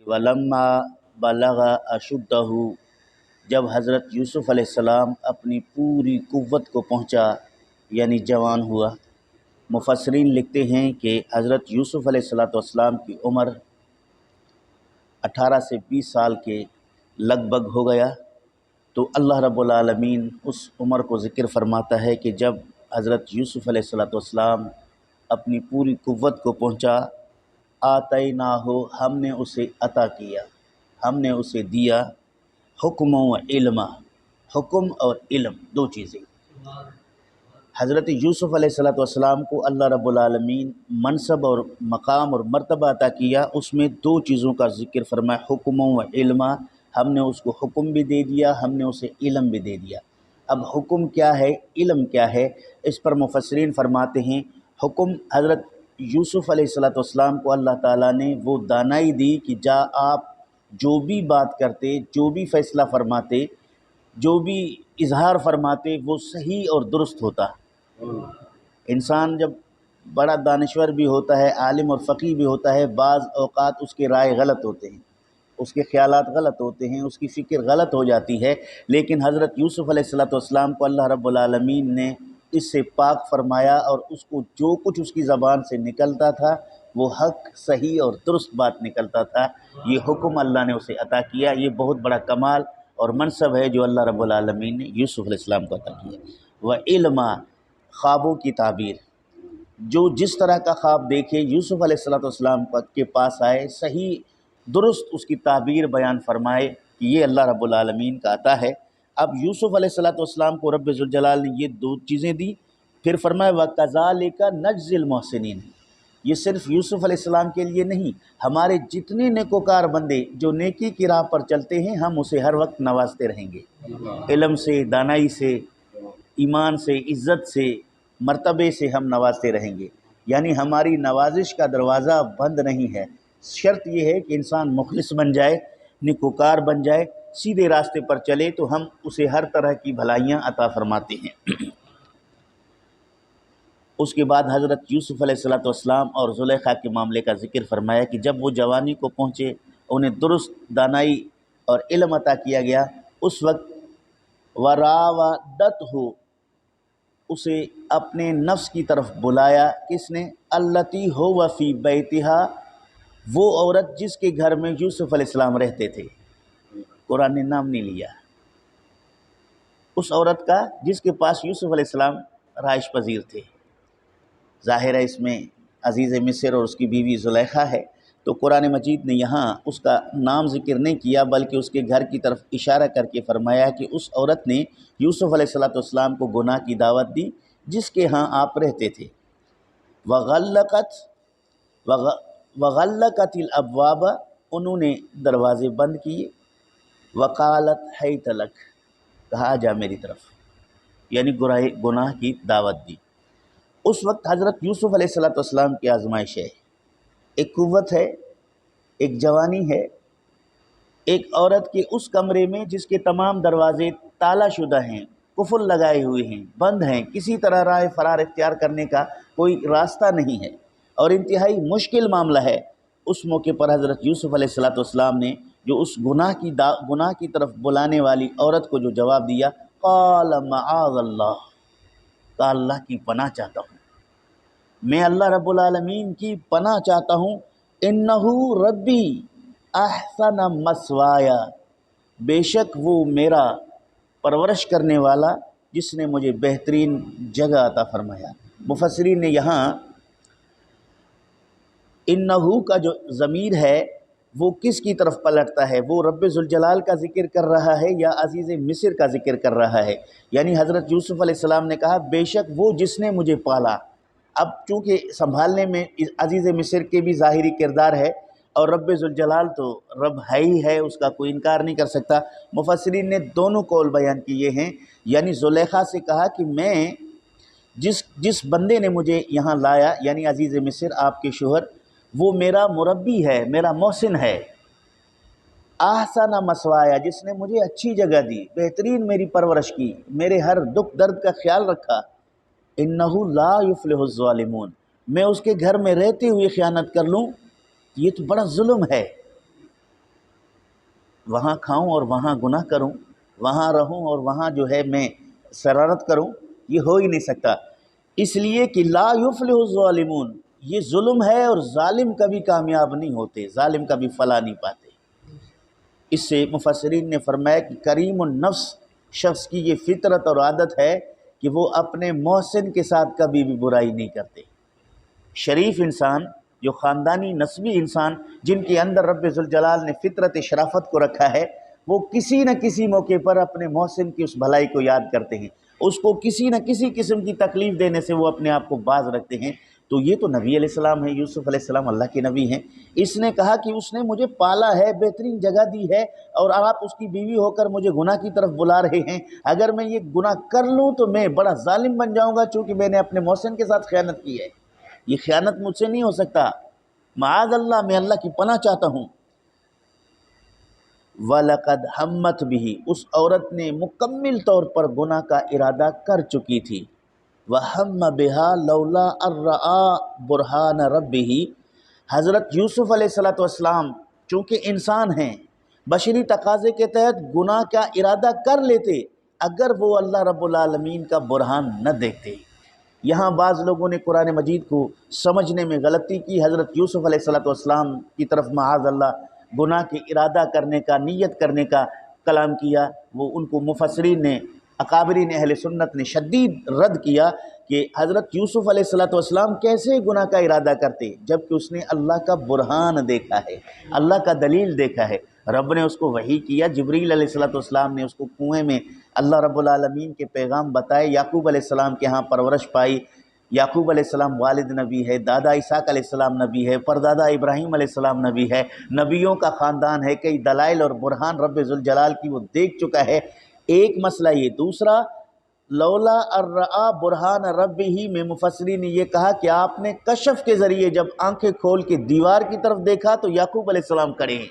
ولما بلغ اشدہ، جب حضرت یوسف علیہ السلام اپنی پوری قوت کو پہنچا یعنی جوان ہوا۔ مفسرین لکھتے ہیں کہ حضرت یوسف علیہ السلام کی عمر 18 سے 20 سال کے لگ بھگ ہو گیا، تو اللہ رب العالمین اس عمر کو ذکر فرماتا ہے کہ جب حضرت یوسف علیہ السلام اپنی پوری قوت کو پہنچا، آتیناہ، ہم نے اسے عطا کیا، ہم نے اسے دیا حکم و علم، حکم اور علم دو چیزیں۔ حضرت یوسف علیہ السلام کو اللہ رب العالمین منصب اور مقام اور مرتبہ عطا کیا، اس میں دو چیزوں کا ذکر فرمایا، حکم و علم۔ ہم نے اس کو حکم بھی دے دیا، ہم نے اسے علم بھی دے دیا۔ اب حکم کیا ہے، علم کیا ہے، اس پر مفسرین فرماتے ہیں حکم حضرت یوسف علیہ السلام کو اللہ تعالیٰ نے وہ دانائی دی کہ آپ جو بھی بات کرتے، جو بھی فیصلہ فرماتے، جو بھی اظہار فرماتے وہ صحیح اور درست ہوتا۔ انسان جب بڑا دانشور بھی ہوتا ہے، عالم اور فقیہ بھی ہوتا ہے، بعض اوقات اس کے رائے غلط ہوتے ہیں، اس کے خیالات غلط ہوتے ہیں، اس کی فکر غلط ہو جاتی ہے، لیکن حضرت یوسف علیہ السلام کو اللہ رب العالمین نے اس سے پاک فرمایا، اور اس کو جو کچھ اس کی زبان سے نکلتا تھا وہ حق، صحیح اور درست بات نکلتا تھا۔ یہ حکم اللہ نے اسے عطا کیا، یہ بہت بڑا کمال اور منصب ہے جو اللہ رب العالمین نے یوسف علیہ السلام کو عطا کیا۔ وعلم، خوابوں کی تعبیر، جو جس طرح کا خواب دیکھے یوسف علیہ السلام کے پاس آئے، صحیح درست اس کی تعبیر بیان فرمائے کہ یہ اللہ رب العالمین کا عطا ہے۔ اب یوسف علیہ السلام کو رب ذوالجلال نے یہ دو چیزیں دی، پھر فرمایا وَكَذَلِكَ نَجْزِي الْمُحْسِنِينَ۔ یہ صرف یوسف علیہ السلام کے لیے نہیں، ہمارے جتنے نیکوکار بندے جو نیکی کی راہ پر چلتے ہیں ہم اسے ہر وقت نوازتے رہیں گے، علم سے، دانائی سے، ایمان سے، عزت سے، مرتبے سے ہم نوازتے رہیں گے۔ یعنی ہماری نوازش کا دروازہ بند نہیں ہے، شرط یہ ہے کہ انسان مخلص بن جائے، نیکوکار بن جائے، سیدھے راستے پر چلے تو ہم اسے ہر طرح کی بھلائیاں عطا فرماتے ہیں۔ اس کے بعد حضرت یوسف علیہ السلام اور زلیخا کے معاملے کا ذکر فرمایا کہ جب وہ جوانی کو پہنچے، انہیں درست دانائی اور علم عطا کیا گیا، اس وقت وراودتہ، اسے اپنے نفس کی طرف بلایا، کس نے؟ التی ہو فی بیتہا، وہ عورت جس کے گھر میں یوسف علیہ السلام رہتے تھے۔ قرآن نے نام نہیں لیا اس عورت کا جس کے پاس یوسف علیہ السلام رہائش پذیر تھے۔ ظاہر ہے اس میں عزیز مصر اور اس کی بیوی زلیخا ہے، تو قرآن مجید نے یہاں اس کا نام ذکر نہیں کیا بلکہ اس کے گھر کی طرف اشارہ کر کے فرمایا کہ اس عورت نے یوسف علیہ السلام کو گناہ کی دعوت دی جس کے ہاں آپ رہتے تھے۔ وغلقت الابواب، انہوں نے دروازے بند کیے، وقالت حیت لک، کہا جا میری طرف، یعنی گناہ کی دعوت دی۔ اس وقت حضرت یوسف علیہ السلام کی آزمائش ہے، ایک قوت ہے، ایک جوانی ہے، ایک عورت کے اس کمرے میں جس کے تمام دروازے تالا شدہ ہیں، قفل لگائے ہوئے ہیں، بند ہیں، کسی طرح راہ فرار اختیار کرنے کا کوئی راستہ نہیں ہے اور انتہائی مشکل معاملہ ہے۔ اس موقع پر حضرت یوسف علیہ السلام نے جو اس گناہ کی طرف بلانے والی عورت کو جو جواب دیا، قال معاذ اللہ، کہ اللہ کی پناہ چاہتا ہوں، میں اللہ رب العالمین کی پناہ چاہتا ہوں، انہو ربی احسن مثوایا، بے شک وہ میرا پرورش کرنے والا جس نے مجھے بہترین جگہ عطا فرمایا۔ مفسرین نے یہاں انہو کا جو ضمیر ہے وہ کس کی طرف پلٹتا ہے، وہ رب ذوالجلال کا ذکر کر رہا ہے یا عزیز مصر کا ذکر کر رہا ہے؟ یعنی حضرت یوسف علیہ السلام نے کہا بے شک وہ جس نے مجھے پالا۔ اب چونکہ سنبھالنے میں عزیز مصر کے بھی ظاہری کردار ہے اور رب ذوالجلال تو رب ہے ہی ہے، اس کا کوئی انکار نہیں کر سکتا۔ مفسرین نے دونوں قول بیان کیے ہیں، یعنی زلیخا سے کہا کہ میں جس بندے نے مجھے یہاں لایا یعنی عزیز مصر آپ کے شوہر، وہ میرا مربی ہے، میرا محسن ہے، احسن مثوایا، جس نے مجھے اچھی جگہ دی، بہترین میری پرورش کی، میرے ہر دکھ درد کا خیال رکھا۔ انہو لا یفلح الظالمون، میں اس کے گھر میں رہتے ہوئے خیانت کر لوں یہ تو بڑا ظلم ہے۔ وہاں کھاؤں اور وہاں گناہ کروں، وہاں رہوں اور وہاں جو ہے میں شرارت کروں، یہ ہو ہی نہیں سکتا۔ اس لیے کہ لا یفلح الظالمون، یہ ظلم ہے اور ظالم کبھی کامیاب نہیں ہوتے، ظالم کبھی فلاح نہیں پاتے۔ اس سے مفسرین نے فرمایا کہ کریم النفس شخص کی یہ فطرت اور عادت ہے کہ وہ اپنے محسن کے ساتھ کبھی بھی برائی نہیں کرتے۔ شریف انسان، جو خاندانی نسبی انسان، جن کے اندر رب ذوالجلال نے فطرت شرافت کو رکھا ہے، وہ کسی نہ کسی موقع پر اپنے محسن کی اس بھلائی کو یاد کرتے ہیں، اس کو کسی نہ کسی قسم کی تکلیف دینے سے وہ اپنے آپ کو باز رکھتے ہیں۔ تو یہ تو نبی علیہ السلام ہیں، یوسف علیہ السلام اللہ کے نبی ہیں۔ اس نے کہا کہ اس نے مجھے پالا ہے، بہترین جگہ دی ہے، اور آپ اس کی بیوی ہو کر مجھے گناہ کی طرف بلا رہے ہیں۔ اگر میں یہ گناہ کر لوں تو میں بڑا ظالم بن جاؤں گا، چونکہ میں نے اپنے محسن کے ساتھ خیانت کی ہے۔ یہ خیانت مجھ سے نہیں ہو سکتا، معاذ اللہ، میں اللہ کی پناہ چاہتا ہوں۔ وَلَقَدْ ہَمَّتْ بِهِ، اس عورت نے مکمل طور پر گناہ کا ارادہ کر چکی تھی۔ وَهَمَّ بِهَا لَوْلَا أَن رَّأَىٰ بُرْهَانَ رَبِّهِ، حضرت یوسف علیہ السلام چونکہ انسان ہیں، بشری تقاضے کے تحت گناہ کا ارادہ کر لیتے اگر وہ اللہ رب العالمین کا برہان نہ دیکھتے۔ یہاں بعض لوگوں نے قرآن مجید کو سمجھنے میں غلطی کی، حضرت یوسف علیہ السلام کی طرف معاذ اللہ گناہ کے ارادہ کرنے کا، نیت کرنے کا کلام کیا۔ وہ ان کو مفسرین نے، اکابرین اہل سنت نے شدید رد کیا کہ حضرت یوسف علیہ السلام کیسے گناہ کا ارادہ کرتے جبکہ اس نے اللہ کا برہان دیکھا ہے، اللہ کا دلیل دیکھا ہے۔ رب نے اس کو وحی کیا، جبریل علیہ السلام نے اس کو کنویں میں اللہ رب العالمین کے پیغام بتائے، یعقوب علیہ السلام کے ہاں پرورش پائی۔ یعقوب علیہ السلام والد نبی ہے، دادا اسحاق علیہ السلام نبی ہے، پردادا ابراہیم علیہ السلام نبی ہے، نبیوں کا خاندان ہے، کئی دلائل اور برہان رب ذوالجلال کی وہ دیکھ چکا ہے۔ ایک مسئلہ یہ، دوسرا لولا ارآ برہان ربہ میں مفسرین نے یہ کہا کہ آپ نے کشف کے ذریعے جب آنکھیں کھول کے دیوار کی طرف دیکھا تو یعقوب علیہ السلام کھڑے ہیں۔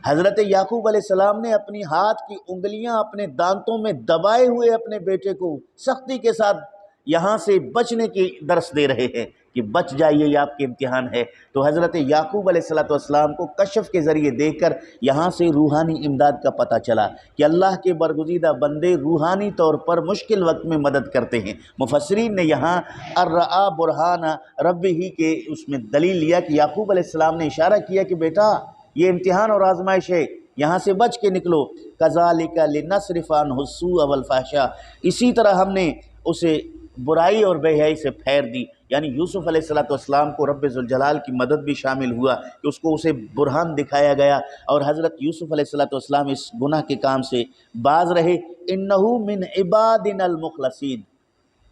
حضرت یعقوب علیہ السلام نے اپنی ہاتھ کی انگلیاں اپنے دانتوں میں دبائے ہوئے اپنے بیٹے کو سختی کے ساتھ یہاں سے بچنے کی درس دے رہے ہیں کہ بچ جائیے، یہ آپ کے امتحان ہے۔ تو حضرت یعقوب علیہ السلام کو کشف کے ذریعے دیکھ کر یہاں سے روحانی امداد کا پتہ چلا کہ اللہ کے برگزیدہ بندے روحانی طور پر مشکل وقت میں مدد کرتے ہیں۔ مفسرین نے یہاں ارآ برہان ربہ کے اس میں دلیل لیا کہ یعقوب علیہ السلام نے اشارہ کیا کہ بیٹا یہ امتحان اور آزمائش ہے، یہاں سے بچ کے نکلو۔ کذالک لنصرف عنہ السوء والفحشاء، اسی طرح ہم نے اسے برائی اور بے حیائی سے پھیر دی۔ یعنی یوسف علیہ السلام کو رب ذوالجلال کی مدد بھی شامل ہوا کہ اس کو اسے برہان دکھایا گیا، اور حضرت یوسف علیہ السلام اس گناہ کے کام سے باز رہے۔ انہ من عبادنا المخلصین،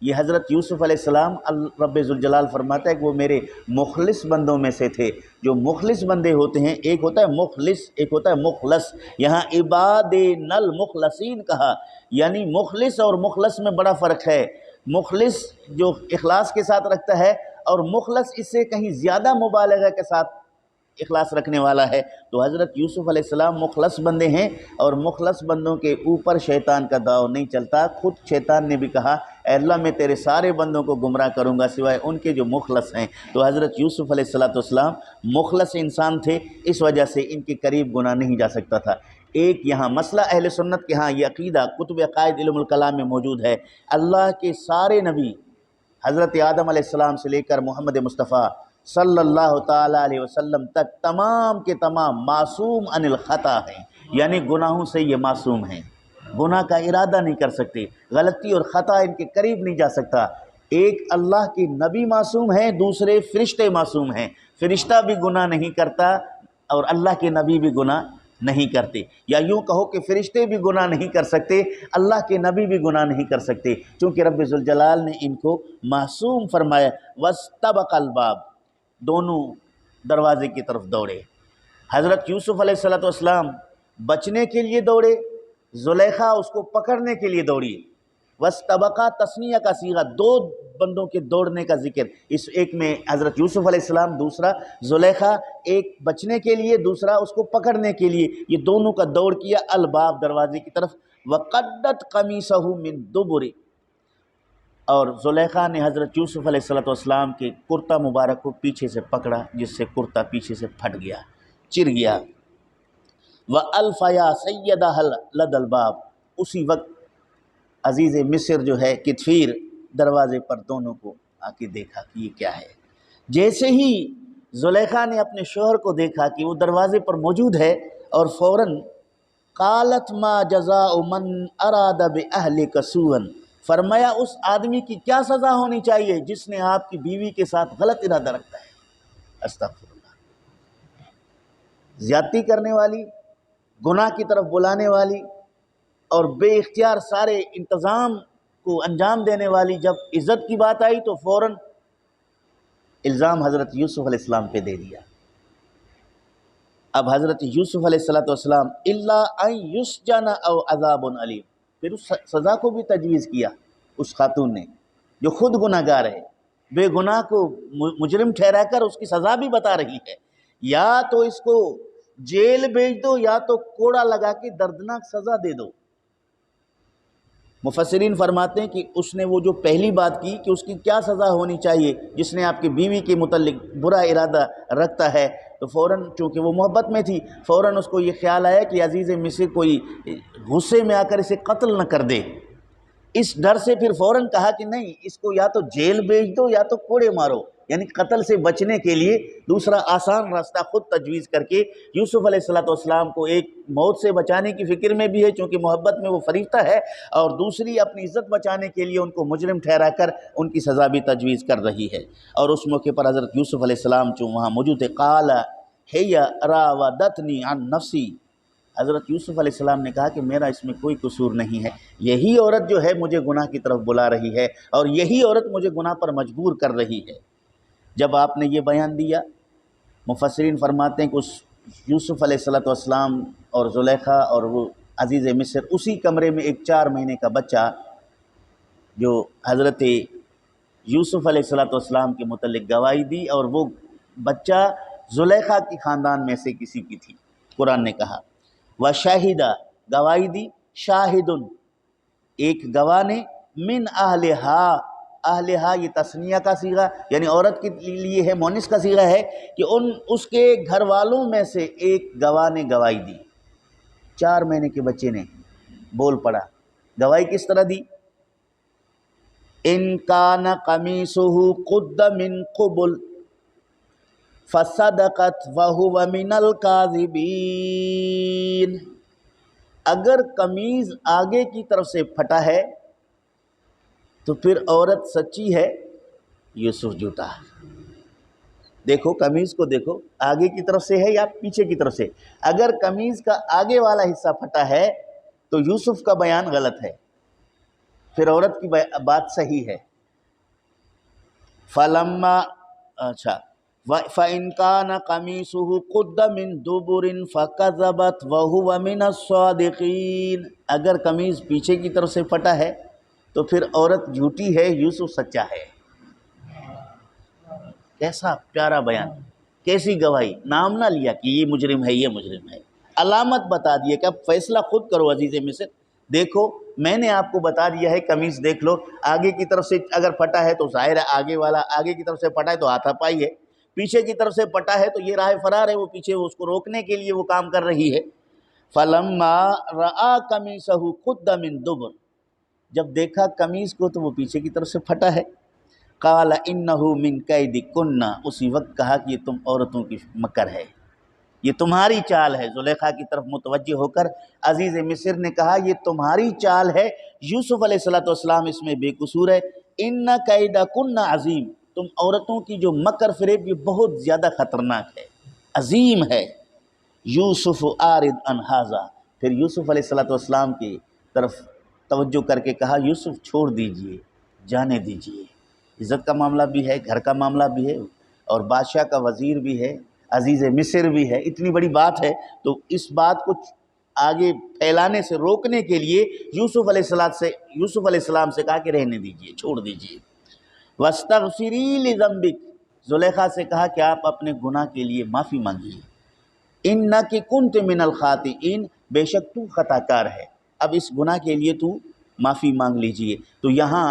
یہ حضرت یوسف علیہ السلام رب ذوالجلال فرماتا ہے کہ وہ میرے مخلص بندوں میں سے تھے۔ جو مخلص بندے ہوتے ہیں، ایک ہوتا ہے مخلص، ایک ہوتا ہے مخلص۔ یہاں عبادنا المخلصین کہا، یعنی مخلص اور مخلص میں بڑا فرق ہے۔ مخلص جو اخلاص کے ساتھ رکھتا ہے، اور مخلص اس سے کہیں زیادہ مبالغہ کے ساتھ اخلاص رکھنے والا ہے۔ تو حضرت یوسف علیہ السلام مخلص بندے ہیں، اور مخلص بندوں کے اوپر شیطان کا داؤ نہیں چلتا۔ خود شیطان نے بھی کہا اے اللہ میں تیرے سارے بندوں کو گمراہ کروں گا سوائے ان کے جو مخلص ہیں۔ تو حضرت یوسف علیہ السلام مخلص انسان تھے، اس وجہ سے ان کے قریب گناہ نہیں جا سکتا تھا۔ ایک یہاں مسئلہ اہل سنت کے ہاں یہ عقیدہ کتب عقائد علم الکلام میں موجود ہے، اللہ کے سارے نبی حضرت آدم علیہ السلام سے لے کر محمد مصطفیٰ صلی اللہ تعالیٰ علیہ وسلم تک تمام کے تمام معصوم عن الخطا ہیں، یعنی گناہوں سے یہ معصوم ہیں، گناہ کا ارادہ نہیں کر سکتے، غلطی اور خطا ان کے قریب نہیں جا سکتا۔ ایک اللہ کے نبی معصوم ہیں، دوسرے فرشتے معصوم ہیں۔ فرشتہ بھی گناہ نہیں کرتا اور اللہ کے نبی بھی گناہ نہیں کرتے، یا یوں کہو کہ فرشتے بھی گناہ نہیں کر سکتے، اللہ کے نبی بھی گناہ نہیں کر سکتے، چونکہ رب ذوالجلال نے ان کو معصوم فرمایا۔ واستبق الباب، دونوں دروازے کی طرف دوڑے۔ حضرت یوسف علیہ السلام بچنے کے لیے دوڑے، زلیخا اس کو پکڑنے کے لیے دوڑی۔ واستبقا تثنیہ کا صیغہ، دو بندوں کے دوڑنے کا ذکر، اس ایک میں حضرت یوسف علیہ السلام، دوسرا زلیخا، ایک بچنے کے لیے، دوسرا اس کو پکڑنے کے لیے، یہ دونوں کا دوڑ کیا الباب، دروازے کی طرف۔ وقدت قمیصہ من دبر، اور زلیخا نے حضرت یوسف علیہ السلام کے کرتا مبارک کو پیچھے سے پکڑا، جس سے کرتا پیچھے سے پھٹ گیا، چر گیا۔ وَأَلْفَيَا سَيَّدَهَا لَدَى الْبَابِ، اسی وقت عزیز مصر جو ہے کتفیر دروازے پر دونوں کو آ کے دیکھا کہ یہ کیا ہے۔ جیسے ہی زلیخا نے اپنے شوہر کو دیکھا کہ وہ دروازے پر موجود ہے، اور فوراً قالت ما جزاء من اراد بأہلک سوءا، فرمایا اس آدمی کی کیا سزا ہونی چاہیے جس نے آپ کی بیوی کے ساتھ غلط ارادہ رکھتا ہے۔ استغفر اللہ، زیادتی کرنے والی، گناہ کی طرف بلانے والی اور بے اختیار سارے انتظام کو انجام دینے والی جب عزت کی بات آئی تو فوراً الزام حضرت یوسف علیہ السلام پہ دے دیا۔ اب حضرت یوسف علیہ السلام الا ان یسجن او عذاب علیم، پھر اس سزا کو بھی تجویز کیا اس خاتون نے جو خود گناہ گار ہے، بے گناہ کو مجرم ٹھہرا کر اس کی سزا بھی بتا رہی ہے، یا تو اس کو جیل بھیج دو یا تو کوڑا لگا کے دردناک سزا دے دو۔ مفسرین فرماتے ہیں کہ اس نے وہ جو پہلی بات کی کہ اس کی کیا سزا ہونی چاہیے جس نے آپ کی بیوی کے متعلق برا ارادہ رکھتا ہے، تو فوراً چونکہ وہ محبت میں تھی فوراً اس کو یہ خیال آیا کہ عزیز مصر کوئی غصے میں آ کر اسے قتل نہ کر دے، اس ڈر سے پھر فوراً کہا کہ نہیں، اس کو یا تو جیل بھیج دو یا تو کوڑے مارو، یعنی قتل سے بچنے کے لیے دوسرا آسان راستہ خود تجویز کر کے یوسف علیہ السلام کو ایک موت سے بچانے کی فکر میں بھی ہے چونکہ محبت میں وہ فریفتہ ہے، اور دوسری اپنی عزت بچانے کے لیے ان کو مجرم ٹھہرا کر ان کی سزا بھی تجویز کر رہی ہے۔ اور اس موقع پر حضرت یوسف علیہ السلام جو وہاں موجود تھے، قال ہی راودتنی عن نفسی، حضرت یوسف علیہ السلام نے کہا کہ میرا اس میں کوئی قصور نہیں ہے، یہی عورت جو ہے مجھے گناہ کی طرف بلا رہی ہے اور یہی عورت مجھے گناہ پر مجبور کر رہی ہے۔ جب آپ نے یہ بیان دیا، مفسرین فرماتے ہیں کہ اس یوسف علیہ السلام اور زلیخا اور وہ عزیز مصر اسی کمرے میں ایک 4 مہینے کا بچہ جو حضرت یوسف علیہ السلام کے متعلق گواہی دی، اور وہ بچہ زلیخا کی خاندان میں سے کسی کی تھی۔ قرآن نے کہا وَشَاہِدَ، گواہی دی، شاہدن، ایک گواہ نے، من اہلہا، اہلہا یہ تثنیہ کا صیغہ یعنی عورت کے لیے ہے، مونس کا صیغہ ہے کہ اس کے گھر والوں میں سے ایک گواہ نے گواہی دی۔ 4 مہینے کے بچے نے بول پڑا، گواہی کس طرح دی؟ ان کان قمیصہ قد من قبل فصدقت وہو من الکاذبین، اگر قمیض آگے کی طرف سے پھٹا ہے تو پھر عورت سچی ہے، یوسف جھوٹا۔ دیکھو قمیض کو، دیکھو آگے کی طرف سے ہے یا پیچھے کی طرف سے، اگر قمیض کا آگے والا حصہ پھٹا ہے تو یوسف کا بیان غلط ہے، پھر عورت کی بات صحیح ہے۔ فلما اچھا فَإِنْ كَانَ قَمِيصُهُ قُدَّ مِنْ دُبُرٍ فَكَذَبَتْ وَهُوَ مِنَ الصَّادِقِينَ، اگر قمیض پیچھے کی طرف سے پھٹا ہے تو پھر عورت جھوٹی ہے، یوسف سچا ہے۔ کیسا پیارا بیان، کیسی گواہی، نام نہ لیا کہ یہ مجرم ہے، یہ مجرم ہے، علامت بتا دیے کہ اب فیصلہ خود کرو عزیز مصر، دیکھو میں نے آپ کو بتا دیا ہے، قمیض دیکھ لو، آگے کی طرف سے اگر پھٹا ہے تو ظاہر ہے آگے والا، آگے کی طرف سے پھٹا ہے تو ہاتھا پائی ہے، پیچھے کی طرف سے پٹا ہے تو یہ راہ فرار ہے، وہ پیچھے اس کو روکنے کے لیے وہ کام کر رہی ہے۔ فَلَمَّا رَآ قَمِيصَهُ قُدَّ مِن دُبُرٍ، جب دیکھا قمیض کو تو وہ پیچھے کی طرف سے پھٹا ہے، قَالَ إِنَّهُ مِن كَيْدِكُنَّ، اسی وقت کہا کہ یہ تم عورتوں کی مکر ہے، یہ تمہاری چال ہے۔ زلیخا کی طرف متوجہ ہو کر عزیز مصر نے کہا یہ تمہاری چال ہے، یوسف علیہ السلام اس میں بے قصور ہے۔ إِنَّ كَيْدَكُنَّ عَظِيمٌ، تم عورتوں کی جو مکر فریب یہ بہت زیادہ خطرناک ہے، عظیم ہے۔ یوسف آرد عن ھذا، پھر یوسف علیہ السلام کی طرف توجہ کر کے کہا یوسف چھوڑ دیجئے، جانے دیجئے، عزت کا معاملہ بھی ہے، گھر کا معاملہ بھی ہے، اور بادشاہ کا وزیر بھی ہے، عزیز مصر بھی ہے، اتنی بڑی بات ہے، تو اس بات کو آگے پھیلانے سے روکنے کے لیے یوسف علیہ السلام سے کہا کہ رہنے دیجئے، چھوڑ دیجئے۔ وَاسْتَغْفِرِي لِذَنبِكِ، زلیخا سے کہا کہ آپ اپنے گناہ کے لیے معافی مانگیے، اِنَّكِ كُنْتِ مِنَ الْخَاطِئِينَ، بے شک تو خطا کار ہے، اب اس گناہ کے لیے تو معافی مانگ لیجئے۔ تو یہاں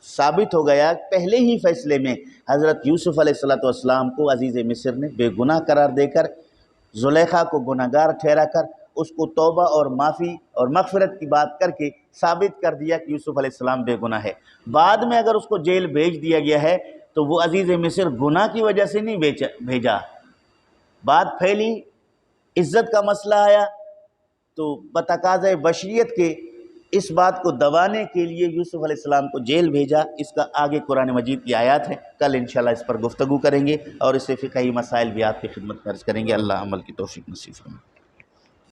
ثابت ہو گیا پہلے ہی فیصلے میں حضرت یوسف علیہ السلام کو عزیز مصر نے بے گناہ قرار دے کر زلیخا کو گناہگار ٹھہرا کر اس کو توبہ اور معافی اور مغفرت کی بات کر کے ثابت کر دیا کہ یوسف علیہ السلام بے گناہ ہے۔ بعد میں اگر اس کو جیل بھیج دیا گیا ہے تو وہ عزیز مصر گناہ کی وجہ سے نہیں بھیجا، بات پھیلی، عزت کا مسئلہ آیا تو بتقاضۂ بشریت کے اس بات کو دبانے کے لیے یوسف علیہ السلام کو جیل بھیجا۔ اس کا آگے قرآن مجید کی آیات ہیں، کل انشاءاللہ اس پر گفتگو کریں گے اور اس سے فقہی مسائل بھی آپ کی خدمت میں عرض کریں گے۔ اللہ عمل کی توفیق نصیب فرمائے۔